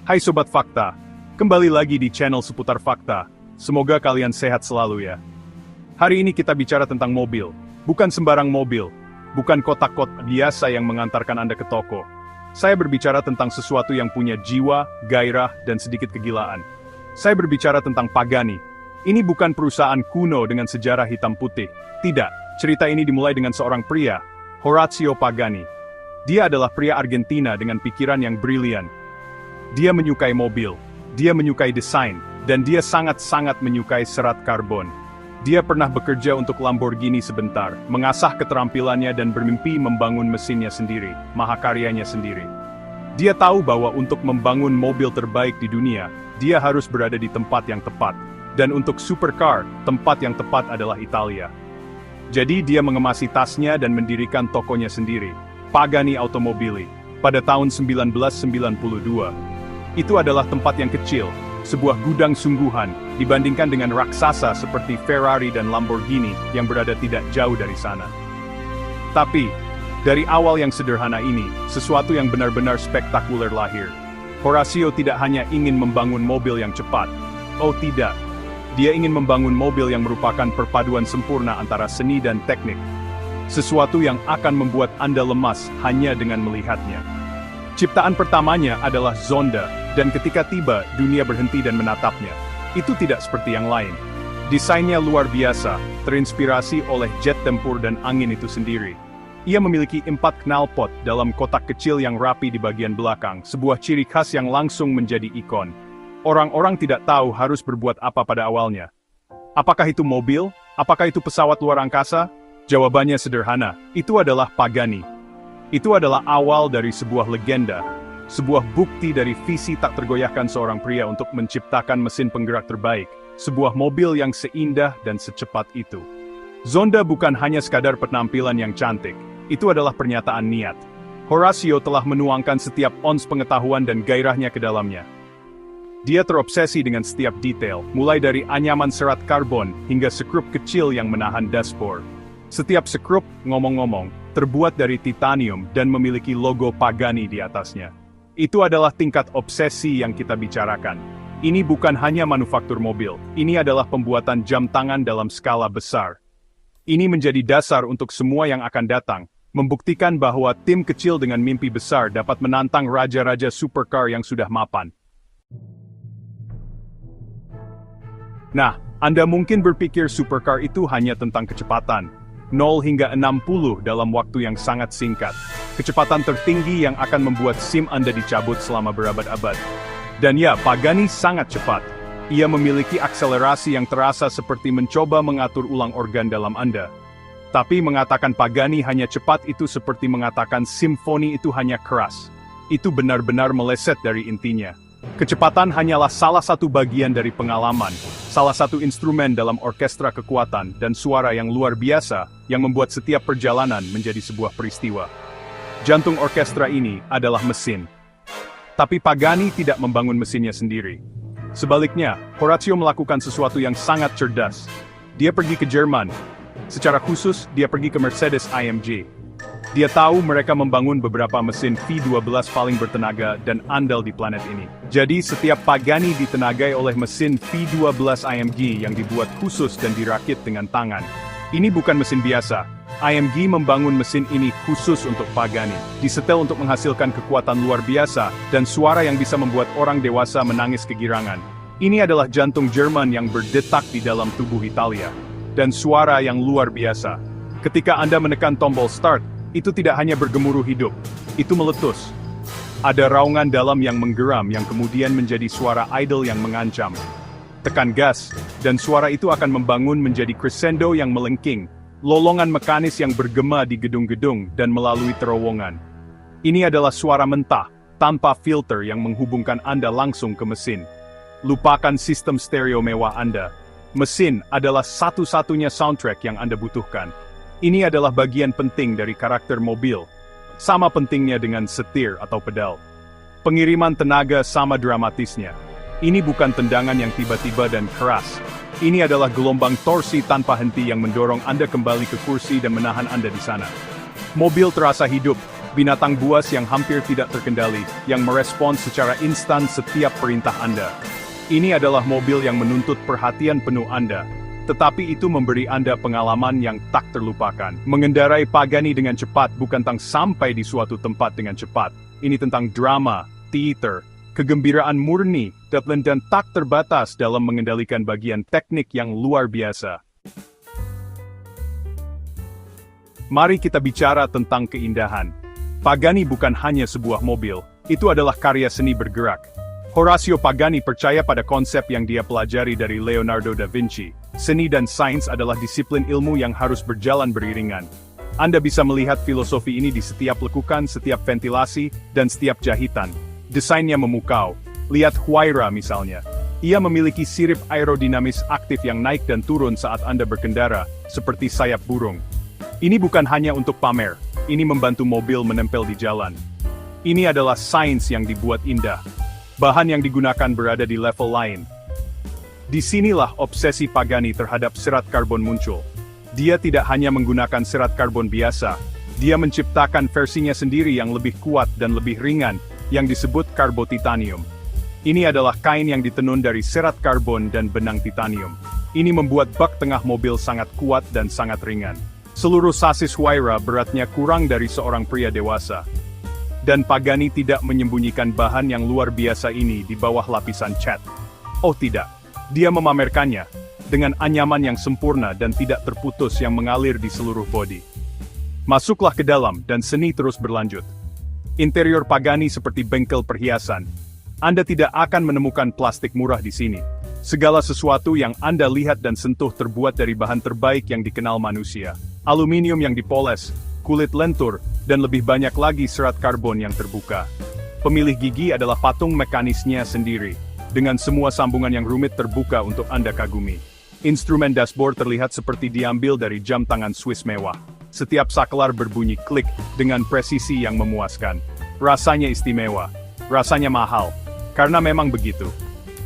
Hai Sobat Fakta, kembali lagi di channel seputar fakta. Semoga kalian sehat selalu ya. Hari ini kita bicara tentang mobil. Bukan sembarang mobil. Bukan kotak-kotak biasa yang mengantarkan Anda ke toko. Saya berbicara tentang sesuatu yang punya jiwa, gairah, dan sedikit kegilaan. Saya berbicara tentang Pagani. Ini bukan perusahaan kuno dengan sejarah hitam putih. Tidak, cerita ini dimulai dengan seorang pria, Horacio Pagani. Dia adalah pria Argentina dengan pikiran yang brilian. Dia menyukai mobil, dia menyukai desain, dan dia sangat-sangat menyukai serat karbon. Dia pernah bekerja untuk Lamborghini sebentar, mengasah keterampilannya dan bermimpi membangun mesinnya sendiri, mahakaryanya sendiri. Dia tahu bahwa untuk membangun mobil terbaik di dunia, dia harus berada di tempat yang tepat. Dan untuk supercar, tempat yang tepat adalah Italia. Jadi dia mengemasi tasnya dan mendirikan tokonya sendiri, Pagani Automobili, pada tahun 1992. Itu adalah tempat yang kecil, sebuah gudang sungguhan, dibandingkan dengan raksasa seperti Ferrari dan Lamborghini yang berada tidak jauh dari sana. Tapi, dari awal yang sederhana ini, sesuatu yang benar-benar spektakuler lahir. Horacio tidak hanya ingin membangun mobil yang cepat. Oh tidak, dia ingin membangun mobil yang merupakan perpaduan sempurna antara seni dan teknik. Sesuatu yang akan membuat Anda lemas hanya dengan melihatnya. Ciptaan pertamanya adalah Zonda, dan ketika tiba, dunia berhenti dan menatapnya. Itu tidak seperti yang lain. Desainnya luar biasa, terinspirasi oleh jet tempur dan angin itu sendiri. Ia memiliki 4 knalpot dalam kotak kecil yang rapi di bagian belakang, sebuah ciri khas yang langsung menjadi ikon. Orang-orang tidak tahu harus berbuat apa pada awalnya. Apakah itu mobil? Apakah itu pesawat luar angkasa? Jawabannya sederhana, itu adalah Pagani. Itu adalah awal dari sebuah legenda, sebuah bukti dari visi tak tergoyahkan seorang pria untuk menciptakan mesin penggerak terbaik, sebuah mobil yang seindah dan secepat itu. Zonda bukan hanya sekadar penampilan yang cantik, itu adalah pernyataan niat. Horacio telah menuangkan setiap ons pengetahuan dan gairahnya ke dalamnya. Dia terobsesi dengan setiap detail, mulai dari anyaman serat karbon hingga sekrup kecil yang menahan dashboard. Setiap sekrup, ngomong-ngomong, terbuat dari titanium dan memiliki logo Pagani di atasnya. Itu adalah tingkat obsesi yang kita bicarakan. Ini bukan hanya manufaktur mobil, ini adalah pembuatan jam tangan dalam skala besar. Ini menjadi dasar untuk semua yang akan datang, membuktikan bahwa tim kecil dengan mimpi besar dapat menantang raja-raja supercar yang sudah mapan. Nah, Anda mungkin berpikir supercar itu hanya tentang kecepatan. 0 hingga 60 dalam waktu yang sangat singkat. Kecepatan tertinggi yang akan membuat SIM Anda dicabut selama berabad-abad. Dan ya, Pagani sangat cepat. Ia memiliki akselerasi yang terasa seperti mencoba mengatur ulang organ dalam Anda. Tapi mengatakan Pagani hanya cepat itu seperti mengatakan simfoni itu hanya keras. Itu benar-benar meleset dari intinya. Kecepatan hanyalah salah satu bagian dari pengalaman, salah satu instrumen dalam orkestra kekuatan dan suara yang luar biasa yang membuat setiap perjalanan menjadi sebuah peristiwa. Jantung orkestra ini adalah mesin. Tapi Pagani tidak membangun mesinnya sendiri. Sebaliknya, Horacio melakukan sesuatu yang sangat cerdas. Dia pergi ke Jerman. Secara khusus, dia pergi ke Mercedes-AMG. Dia tahu mereka membangun beberapa mesin V12 paling bertenaga dan andal di planet ini. Jadi setiap Pagani ditenagai oleh mesin V12 AMG yang dibuat khusus dan dirakit dengan tangan. Ini bukan mesin biasa. AMG membangun mesin ini khusus untuk Pagani. Disetel untuk menghasilkan kekuatan luar biasa dan suara yang bisa membuat orang dewasa menangis kegirangan. Ini adalah jantung Jerman yang berdetak di dalam tubuh Italia. Dan suara yang luar biasa. Ketika Anda menekan tombol start, itu tidak hanya bergemuruh hidup, itu meletus. Ada raungan dalam yang menggeram yang kemudian menjadi suara idle yang mengancam. Tekan gas, dan suara itu akan membangun menjadi crescendo yang melengking, lolongan mekanis yang bergema di gedung-gedung dan melalui terowongan. Ini adalah suara mentah, tanpa filter yang menghubungkan Anda langsung ke mesin. Lupakan sistem stereo mewah Anda. Mesin adalah satu-satunya soundtrack yang Anda butuhkan. Ini adalah bagian penting dari karakter mobil. Sama pentingnya dengan setir atau pedal. Pengiriman tenaga sama dramatisnya. Ini bukan tendangan yang tiba-tiba dan keras. Ini adalah gelombang torsi tanpa henti yang mendorong Anda kembali ke kursi dan menahan Anda di sana. Mobil terasa hidup, Binatang buas yang hampir tidak terkendali, yang merespons secara instan setiap perintah Anda. Ini adalah mobil yang menuntut perhatian penuh Anda. Tetapi itu memberi Anda pengalaman yang tak terlupakan. Mengendarai Pagani dengan cepat bukan tentang sampai di suatu tempat dengan cepat. Ini tentang drama, teater, kegembiraan murni, dan tak terbatas dalam mengendalikan bagian teknik yang luar biasa. Mari kita bicara tentang keindahan. Pagani bukan hanya sebuah mobil, itu adalah karya seni bergerak. Horacio Pagani percaya pada konsep yang dia pelajari dari Leonardo da Vinci. Seni dan sains adalah disiplin ilmu yang harus berjalan beriringan. Anda bisa melihat filosofi ini di setiap lekukan, setiap ventilasi, dan setiap jahitan. Desainnya memukau. Lihat Huayra misalnya. Ia memiliki sirip aerodinamis aktif yang naik dan turun saat Anda berkendara, seperti sayap burung. Ini bukan hanya untuk pamer, ini membantu mobil menempel di jalan. Ini adalah sains yang dibuat indah. Bahan yang digunakan berada di level lain. Disinilah obsesi Pagani terhadap serat karbon muncul. Dia tidak hanya menggunakan serat karbon biasa, dia menciptakan versinya sendiri yang lebih kuat dan lebih ringan, yang disebut karbotitanium. Ini adalah kain yang ditenun dari serat karbon dan benang titanium. Ini membuat bak tengah mobil sangat kuat dan sangat ringan. Seluruh sasis Huayra beratnya kurang dari seorang pria dewasa. Dan Pagani tidak menyembunyikan bahan yang luar biasa ini di bawah lapisan cat. Oh tidak. Dia memamerkannya, dengan anyaman yang sempurna dan tidak terputus yang mengalir di seluruh bodi. Masuklah ke dalam dan seni terus berlanjut. Interior Pagani seperti bengkel perhiasan. Anda tidak akan menemukan plastik murah di sini. Segala sesuatu yang Anda lihat dan sentuh terbuat dari bahan terbaik yang dikenal manusia. Aluminium yang dipoles, kulit lentur, dan lebih banyak lagi serat karbon yang terbuka. Pemilih gigi adalah patung mekanisnya sendiri. Dengan semua sambungan yang rumit terbuka untuk Anda kagumi. Instrumen dashboard terlihat seperti diambil dari jam tangan Swiss mewah. Setiap saklar berbunyi klik dengan presisi yang memuaskan. Rasanya istimewa. Rasanya mahal. Karena memang begitu.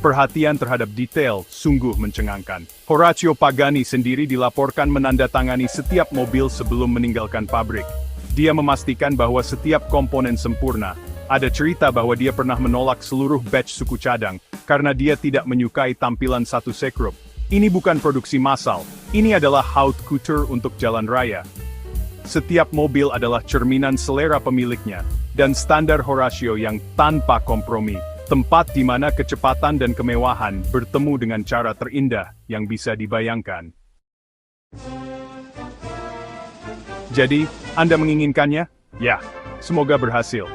Perhatian terhadap detail sungguh mencengangkan. Horacio Pagani sendiri dilaporkan menandatangani setiap mobil sebelum meninggalkan pabrik. Dia memastikan bahwa setiap komponen sempurna. Ada cerita bahwa dia pernah menolak seluruh batch suku cadang, karena dia tidak menyukai tampilan satu sekrup. Ini bukan produksi massal, ini adalah haute couture untuk jalan raya. Setiap mobil adalah cerminan selera pemiliknya, dan standar Horacio yang tanpa kompromi, tempat di mana kecepatan dan kemewahan bertemu dengan cara terindah yang bisa dibayangkan. Jadi, Anda menginginkannya? Ya, semoga berhasil.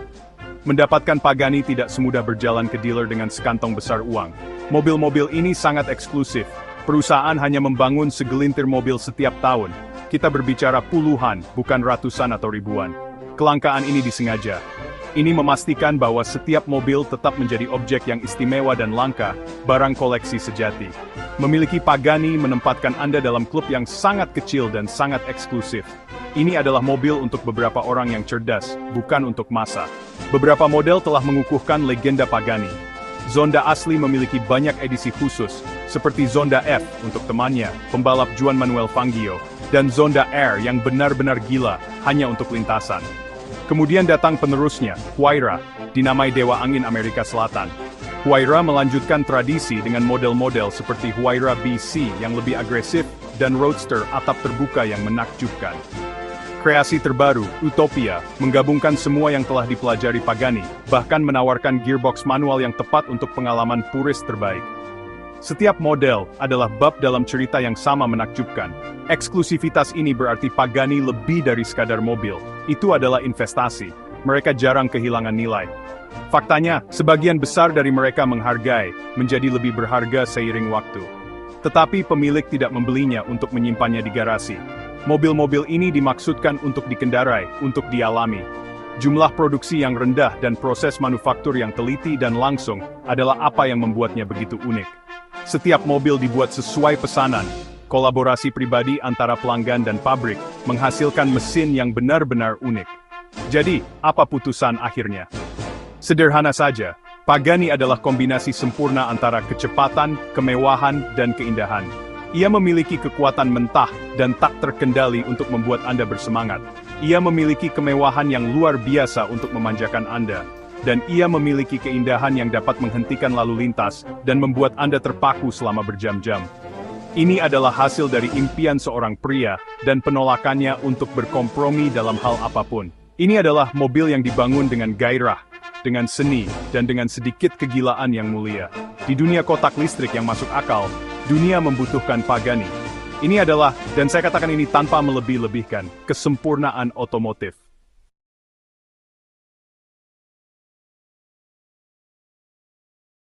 Mendapatkan Pagani tidak semudah berjalan ke dealer dengan sekantong besar uang. Mobil-mobil ini sangat eksklusif. Perusahaan hanya membangun segelintir mobil setiap tahun. Kita berbicara puluhan, bukan ratusan atau ribuan. Kelangkaan ini disengaja. Ini memastikan bahwa setiap mobil tetap menjadi objek yang istimewa dan langka, barang koleksi sejati. Memiliki Pagani menempatkan Anda dalam klub yang sangat kecil dan sangat eksklusif. Ini adalah mobil untuk beberapa orang yang cerdas, bukan untuk massa. Beberapa model telah mengukuhkan legenda Pagani. Zonda asli memiliki banyak edisi khusus, seperti Zonda F untuk temannya, pembalap Juan Manuel Fangio, dan Zonda R yang benar-benar gila, hanya untuk lintasan. Kemudian datang penerusnya, Huayra, dinamai Dewa Angin Amerika Selatan. Huayra melanjutkan tradisi dengan model-model seperti Huayra BC yang lebih agresif, dan Roadster atap terbuka yang menakjubkan. Kreasi terbaru, Utopia, menggabungkan semua yang telah dipelajari Pagani, bahkan menawarkan gearbox manual yang tepat untuk pengalaman puris terbaik. Setiap model adalah bab dalam cerita yang sama menakjubkan. Eksklusivitas ini berarti Pagani lebih dari sekadar mobil. Itu adalah investasi. Mereka jarang kehilangan nilai. Faktanya, sebagian besar dari mereka menghargai, menjadi lebih berharga seiring waktu. Tetapi pemilik tidak membelinya untuk menyimpannya di garasi. Mobil-mobil ini dimaksudkan untuk dikendarai, untuk dialami. Jumlah produksi yang rendah dan proses manufaktur yang teliti dan langsung adalah apa yang membuatnya begitu unik. Setiap mobil dibuat sesuai pesanan. Kolaborasi pribadi antara pelanggan dan pabrik menghasilkan mesin yang benar-benar unik. Jadi, apa putusan akhirnya? Sederhana saja, Pagani adalah kombinasi sempurna antara kecepatan, kemewahan, dan keindahan. Ia memiliki kekuatan mentah dan tak terkendali untuk membuat Anda bersemangat. Ia memiliki kemewahan yang luar biasa untuk memanjakan Anda, dan ia memiliki keindahan yang dapat menghentikan lalu lintas dan membuat Anda terpaku selama berjam-jam. Ini adalah hasil dari impian seorang pria dan penolakannya untuk berkompromi dalam hal apapun. Ini adalah mobil yang dibangun dengan gairah, dengan seni, dan dengan sedikit kegilaan yang mulia. Di dunia kotak listrik yang masuk akal, dunia membutuhkan Pagani. Ini adalah, dan saya katakan ini tanpa melebih-lebihkan, kesempurnaan otomotif.